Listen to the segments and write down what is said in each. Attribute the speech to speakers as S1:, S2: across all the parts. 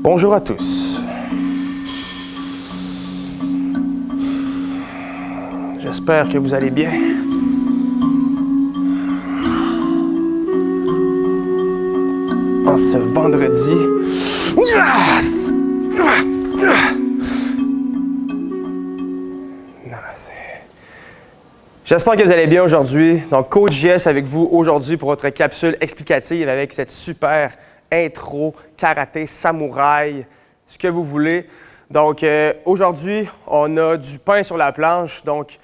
S1: Bonjour à tous. J'espère que vous allez bien. En ce vendredi. J'espère que vous allez bien aujourd'hui. Donc, Coach JS avec vous aujourd'hui pour votre capsule explicative avec cette super intro, karaté, samouraï, ce que vous voulez. Donc, aujourd'hui, on a du pain sur la planche. Donc,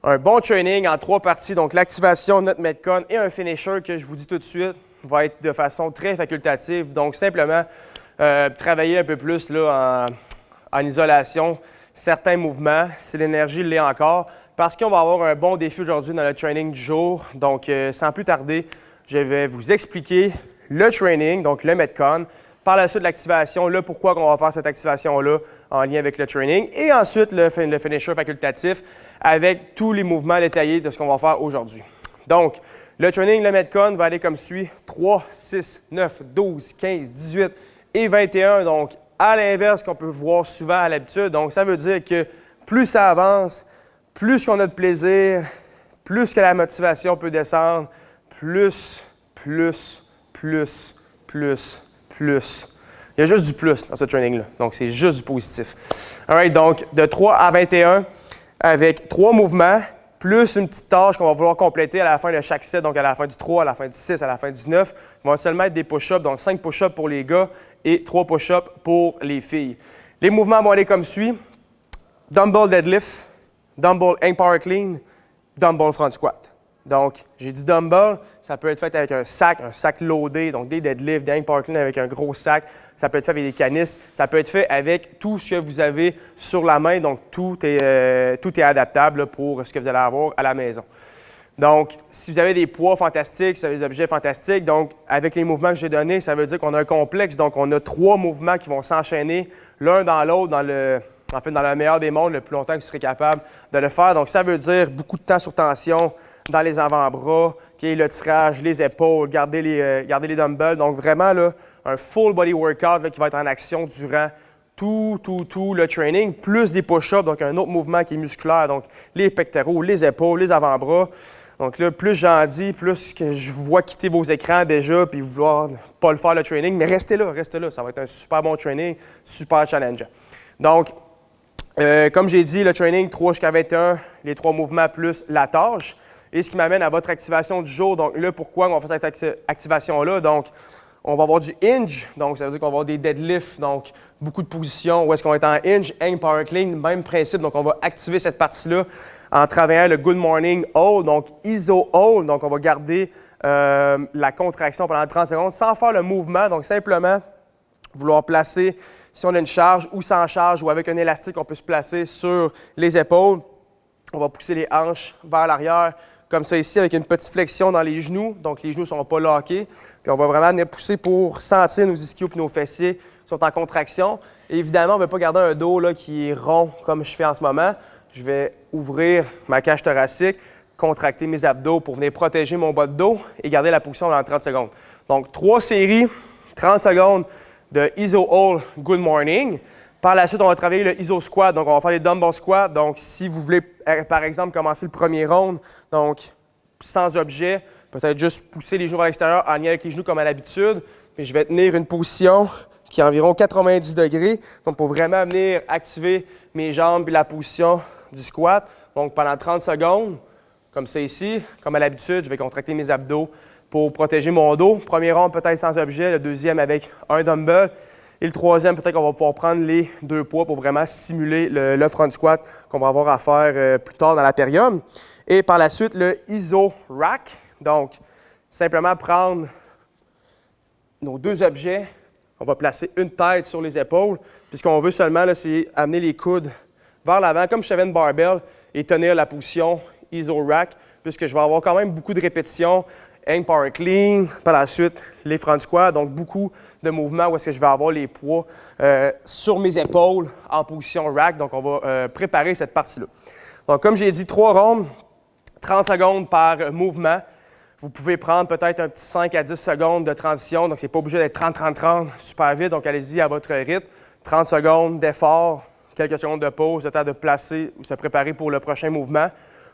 S1: un bon training en 3 parties. Donc, l'activation, notre metcon et un finisher que je vous dis tout de suite va être de façon très facultative. Donc, simplement travailler un peu plus là, en isolation, certains mouvements, si l'énergie l'est encore, parce qu'on va avoir un bon défi aujourd'hui dans le training du jour. Donc, sans plus tarder, je vais vous expliquer le training, donc le metcon, par la suite l'activation, le pourquoi on va faire cette activation-là en lien avec le training, et ensuite le finisher facultatif avec tous les mouvements détaillés de ce qu'on va faire aujourd'hui. Donc, le training, le metcon va aller comme suit: 3, 6, 9, 12, 15, 18 et 21. Donc, à l'inverse qu'on peut voir souvent à l'habitude. Donc, ça veut dire que plus ça avance, plus qu'on a de plaisir, plus que la motivation peut descendre, plus. Il y a juste du plus dans ce training-là. Donc, c'est juste du positif. All right, donc, de 3 à 21, avec 3 mouvements, plus une petite tâche qu'on va vouloir compléter à la fin de chaque set, donc à la fin du 3, à la fin du 6, à la fin du 9. On va seulement être des push-ups, donc 5 push-ups pour les gars et 3 push-ups pour les filles. Les mouvements vont aller comme suit: dumbbell deadlift, dumbbell hang power clean, dumbbell front squat. Donc, j'ai dit dumbbell, ça peut être fait avec un sac loadé, donc des deadlifts, des hang power clean avec un gros sac. Ça peut être fait avec des canisses, ça peut être fait avec tout ce que vous avez sur la main. Donc, tout est adaptable là, pour ce que vous allez avoir à la maison. Donc, si vous avez des poids fantastiques, si vous avez des objets fantastiques, donc avec les mouvements que j'ai donnés, ça veut dire qu'on a un complexe. Donc, on a 3 mouvements qui vont s'enchaîner l'un dans l'autre, dans le meilleur des mondes, le plus longtemps que vous serez capable de le faire. Donc, ça veut dire beaucoup de temps sur tension dans les avant-bras, le tirage, les épaules, garder les dumbbells. Donc, vraiment, là, un full body workout là, qui va être en action durant tout le training, plus des push-ups, donc un autre mouvement qui est musculaire, donc les pectoraux, les épaules, les avant-bras. Donc là, plus j'en dis, plus que je vous vois quitter vos écrans déjà puis vouloir pas le faire le training, mais restez là. Ça va être un super bon training, super challengeant. Donc, comme j'ai dit, le training 3 jusqu'à 21, les 3 mouvements plus la tâche. Et ce qui m'amène à votre activation du jour. Donc là, pourquoi on va faire cette activation-là? Donc, on va avoir du hinge, donc ça veut dire qu'on va avoir des deadlifts, donc beaucoup de positions où est-ce qu'on va être en hinge, hang power clean, même principe. Donc, on va activer cette partie-là en travaillant le good morning hold, donc iso hold. Donc, on va garder la contraction pendant 30 secondes sans faire le mouvement. Donc, simplement vouloir placer, si on a une charge ou sans charge ou avec un élastique, on peut se placer sur les épaules. On va pousser les hanches vers l'arrière, comme ça ici, avec une petite flexion dans les genoux. Donc, les genoux ne sont pas lockés. Puis, on va vraiment venir pousser pour sentir nos ischios et nos fessiers sont en contraction. Et évidemment, on ne veut pas garder un dos là, qui est rond comme je fais en ce moment. Je vais ouvrir ma cage thoracique, contracter mes abdos pour venir protéger mon bas de dos et garder la position pendant 30 secondes. Donc, 3 séries, 30 secondes de iso hold good morning. Par la suite, on va travailler le iso squat. Donc, on va faire les dumbbell squats. Donc, si vous voulez, par exemple, commencer le premier round, donc sans objet, peut-être juste pousser les genoux vers l'extérieur en lien avec les genoux comme à l'habitude. Puis, je vais tenir une position qui est environ 90 degrés. Donc, pour vraiment venir activer mes jambes et la position du squat. Donc, pendant 30 secondes, comme ça ici, comme à l'habitude, je vais contracter mes abdos pour protéger mon dos. Premier round, peut-être sans objet. Le deuxième avec un dumbbell. Et le troisième, peut-être qu'on va pouvoir prendre les 2 poids pour vraiment simuler le front squat qu'on va avoir à faire plus tard dans la période. Et par la suite, le iso rack. Donc, simplement prendre nos 2 objets. On va placer une tête sur les épaules. Puis ce qu'on veut seulement, c'est amener les coudes vers l'avant, comme si j'avais une barbell, et tenir la position iso rack, puisque je vais avoir quand même beaucoup de répétitions. Hang power clean, par la suite, les front squats. Donc, beaucoup de mouvements où est-ce que je vais avoir les poids sur mes épaules en position rack. Donc, on va préparer cette partie-là. Donc, comme j'ai dit, 3 rondes, 30 secondes par mouvement. Vous pouvez prendre peut-être un petit 5 à 10 secondes de transition. Donc, ce n'est pas obligé d'être 30-30-30 super vite. Donc, allez-y à votre rythme. 30 secondes d'effort, quelques secondes de pause, le temps de placer ou se préparer pour le prochain mouvement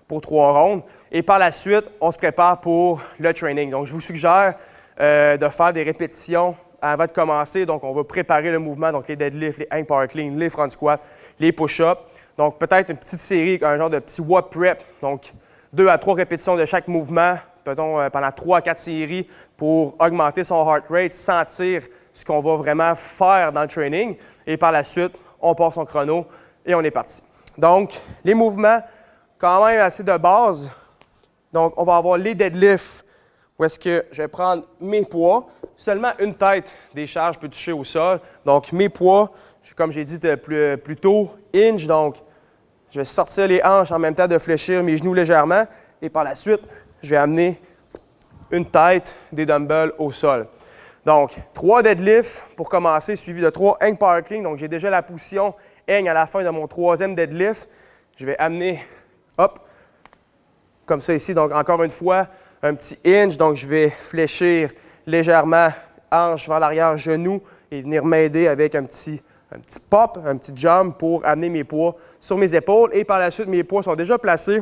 S1: pour 3 rondes. Et par la suite, on se prépare pour le training. Donc, je vous suggère de faire des répétitions avant de commencer. Donc, on va préparer le mouvement, donc les deadlifts, les hang power clean, les front squats, les push-ups. Donc, peut-être une petite série, un genre de petit WOD prep. Donc, 2 à 3 répétitions de chaque mouvement, pendant 3 à 4 séries pour augmenter son heart rate, sentir ce qu'on va vraiment faire dans le training. Et par la suite, on part son chrono et on est parti. Donc, les mouvements, quand même assez de base. Donc, on va avoir les deadlifts, où est-ce que je vais prendre mes poids. Seulement une tête des charges peut toucher au sol. Donc, mes poids, comme j'ai dit plus tôt, hinge. Donc, je vais sortir les hanches en même temps de fléchir mes genoux légèrement. Et par la suite, je vais amener une tête des dumbbells au sol. Donc, 3 deadlifts pour commencer, suivi de 3 hang power clean. Donc, j'ai déjà la position hang à la fin de mon 3e deadlift. Je vais amener, hop, comme ça ici. Donc, encore une fois, un petit hinge. Donc, je vais fléchir légèrement, hanche vers l'arrière, genou, et venir m'aider avec un petit pop, un petit jump pour amener mes poids sur mes épaules. Et par la suite, mes poids sont déjà placés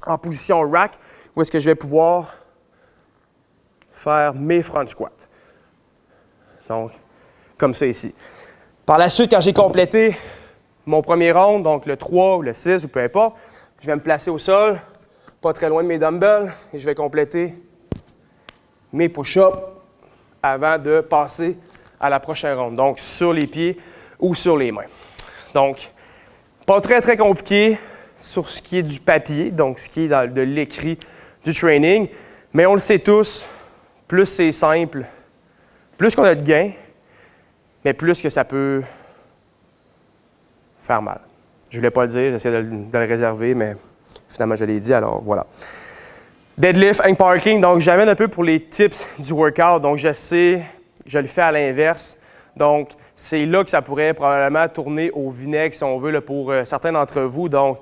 S1: en position rack, où est-ce que je vais pouvoir faire mes front squats. Donc, comme ça ici. Par la suite, quand j'ai complété mon premier round, donc le 3 ou le 6 ou peu importe, je vais me placer au sol, pas très loin de mes dumbbells, et je vais compléter mes push-ups avant de passer à la prochaine ronde. Donc, sur les pieds ou sur les mains. Donc, pas très, très compliqué sur ce qui est du papier, donc ce qui est de l'écrit du training, mais on le sait tous, plus c'est simple, plus qu'on a de gains, mais plus que ça peut faire mal. Je ne voulais pas le dire, j'essaie de le réserver, mais finalement je l'ai dit, alors voilà. Deadlift, hang power clean, donc j'amène un peu pour les tips du workout, donc je le fais à l'inverse, donc c'est là que ça pourrait probablement tourner au vinaigre si on veut là, pour certains d'entre vous, donc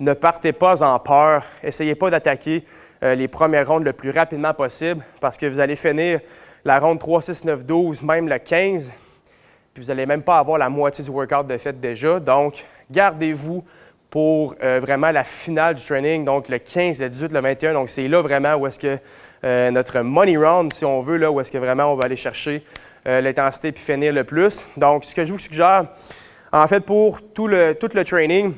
S1: ne partez pas en peur, essayez pas d'attaquer les premières rondes le plus rapidement possible parce que vous allez finir la ronde 3, 6, 9, 12, même le 15, puis vous n'allez même pas avoir la moitié du workout de fait déjà. Donc, gardez-vous pour vraiment la finale du training, donc le 15, le 18, le 21. Donc, c'est là vraiment où est-ce que notre money round, si on veut, là, où est-ce que vraiment on va aller chercher l'intensité puis finir le plus. Donc, ce que je vous suggère, en fait, pour tout le training,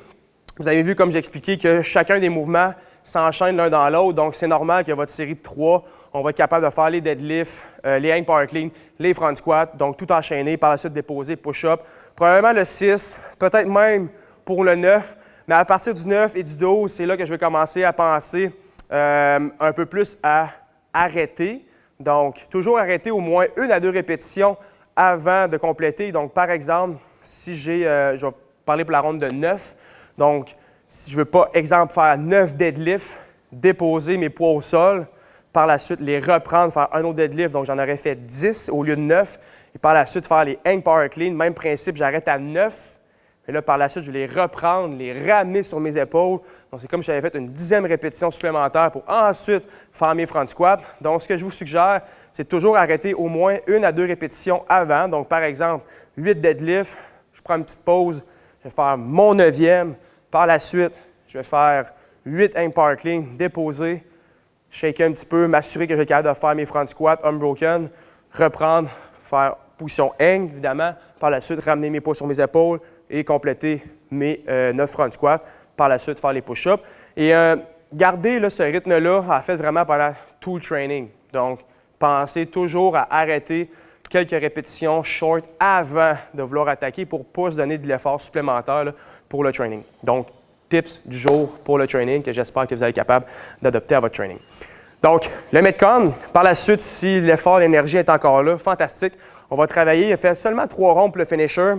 S1: vous avez vu, comme j'ai expliqué, que chacun des mouvements s'enchaîne l'un dans l'autre. Donc, c'est normal que votre série de 3, on va être capable de faire les deadlifts, les hang power clean, les front squats, donc tout enchaîné, par la suite déposer, push-up. Probablement le 6, peut-être même pour le 9, mais à partir du 9 et du 12, c'est là que je vais commencer à penser un peu plus à arrêter. Donc, toujours arrêter au moins 1 à 2 répétitions avant de compléter. Donc, par exemple, si je vais parler pour la ronde de 9, donc, si je ne veux pas, exemple, faire 9 deadlifts, déposer mes poids au sol, par la suite, les reprendre, faire un autre deadlift, donc j'en aurais fait 10 au lieu de 9, et par la suite, faire les hang power clean, même principe, j'arrête à 9, et là, par la suite, je vais les reprendre, les ramener sur mes épaules, donc c'est comme si j'avais fait une 10e répétition supplémentaire pour ensuite faire mes front squats. Donc, ce que je vous suggère, c'est toujours arrêter au moins 1 à 2 répétitions avant, donc par exemple, 8 deadlifts, je prends une petite pause, je vais faire mon 9e. Par la suite, je vais faire 8 hang power clean, déposer, shaker un petit peu, m'assurer que je vais être capable de faire mes front squats unbroken, reprendre, faire position hang, évidemment. Par la suite, ramener mes poids sur mes épaules et compléter mes 9 front squats. Par la suite, faire les push-ups. Et garder là, ce rythme-là, en fait, vraiment pendant tout le training. Donc, pensez toujours à arrêter quelques répétitions short avant de vouloir attaquer pour ne pas se donner de l'effort supplémentaire là, pour le training. Donc, tips du jour pour le training que j'espère que vous allez être capable d'adopter à votre training. Donc, le Metcon, par la suite, si l'effort, l'énergie est encore là, fantastique. On va travailler, il a fait seulement 3 rondes pour le finisher,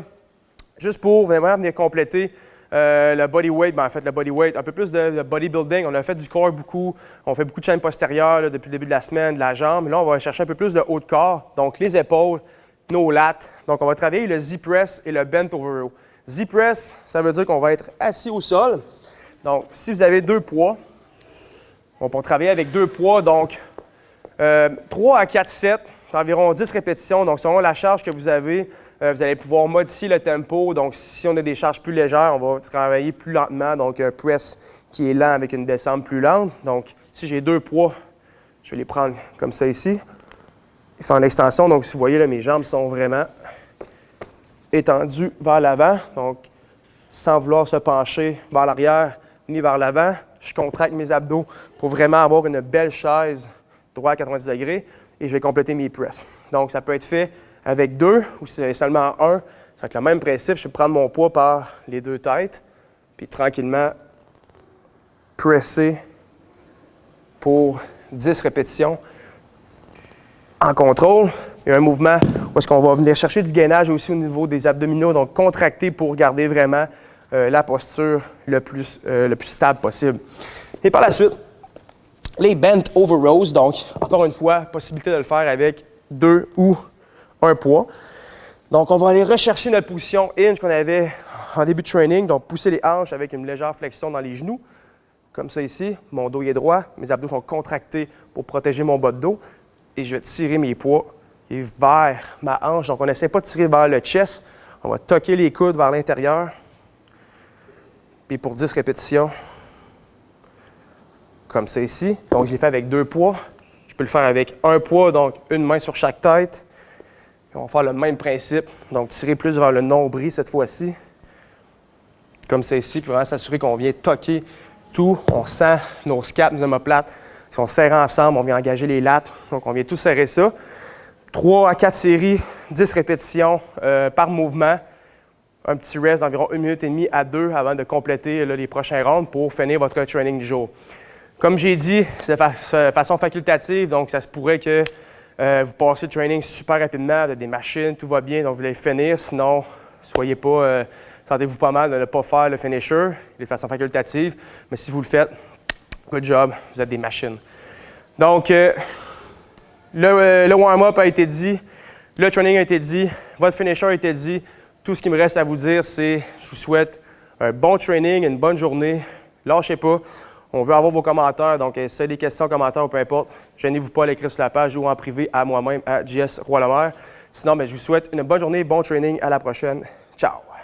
S1: juste pour vraiment venir compléter le body weight, en fait le body weight, un peu plus de bodybuilding. On a fait du corps beaucoup, on fait beaucoup de chaînes postérieures là, depuis le début de la semaine, de la jambe. Là, on va chercher un peu plus de haut de corps, donc les épaules, nos lats. Donc, on va travailler le Z-press et le bent over row. Z-press, ça veut dire qu'on va être assis au sol. Donc, si vous avez 2 poids, on peut travailler avec 2 poids. Donc, 3 à 4 sets, environ 10 répétitions. Donc, selon la charge que vous avez, vous allez pouvoir modifier le tempo. Donc, si on a des charges plus légères, on va travailler plus lentement. Donc, un press qui est lent avec une descente plus lente. Donc, si j'ai 2 poids, je vais les prendre comme ça ici. Et faire l'extension. Donc, si vous voyez, là, mes jambes sont vraiment étendues vers l'avant. Donc, sans vouloir se pencher vers l'arrière ni vers l'avant, je contracte mes abdos pour vraiment avoir une belle chaise droite à 90 degrés et je vais compléter mes press. Donc, ça peut être fait avec 2 ou si c'est seulement 1. C'est avec le même principe, je vais prendre mon poids par les 2 têtes puis tranquillement presser pour 10 répétitions en contrôle. Il y a un mouvement où est-ce qu'on va venir chercher du gainage aussi au niveau des abdominaux, donc contracter pour garder vraiment la posture le plus stable possible. Et par la suite, les bent over rows, donc encore une fois, possibilité de le faire avec 2 ou 1 poids. Donc on va aller rechercher notre position hinge qu'on avait en début de training, donc pousser les hanches avec une légère flexion dans les genoux, comme ça ici. Mon dos est droit, mes abdos sont contractés pour protéger mon bas de dos et je vais tirer mes poids et vers ma hanche. Donc on n'essaie pas de tirer vers le chest, on va toquer les coudes vers l'intérieur. Puis pour 10 répétitions, comme ça ici. Donc, je l'ai fait avec 2 poids. Je peux le faire avec 1 poids, donc une main sur chaque tête. Et on va faire le même principe. Donc, tirer plus vers le nombril cette fois-ci. Comme ça ici. Puis vraiment s'assurer qu'on vient toquer tout. On sent nos scaps, nos omoplates qui sont serrés ensemble. On vient engager les lattes. Donc, on vient tout serrer ça. 3 à 4 séries, 10 répétitions par mouvement. Un petit rest d'environ 1 minute et demie à 2 avant de compléter les prochains rounds pour finir votre training du jour. Comme j'ai dit, c'est de façon facultative, donc ça se pourrait que vous passiez le training super rapidement, avec des machines, tout va bien, donc vous allez finir. Sinon, sentez-vous pas mal de ne pas faire le finisher de façon facultative, mais si vous le faites, good job, vous êtes des machines. Donc, le warm-up a été dit, le training a été dit, votre finisher a été dit. Tout ce qui me reste à vous dire, c'est je vous souhaite un bon training, une bonne journée. Lâchez pas. On veut avoir vos commentaires. Donc, si vous avez des questions, commentaires ou peu importe, gênez-vous pas à l'écrire sur la page ou en privé à moi-même, à JS Roy-Lemaire. Sinon, je vous souhaite une bonne journée, bon training. À la prochaine. Ciao!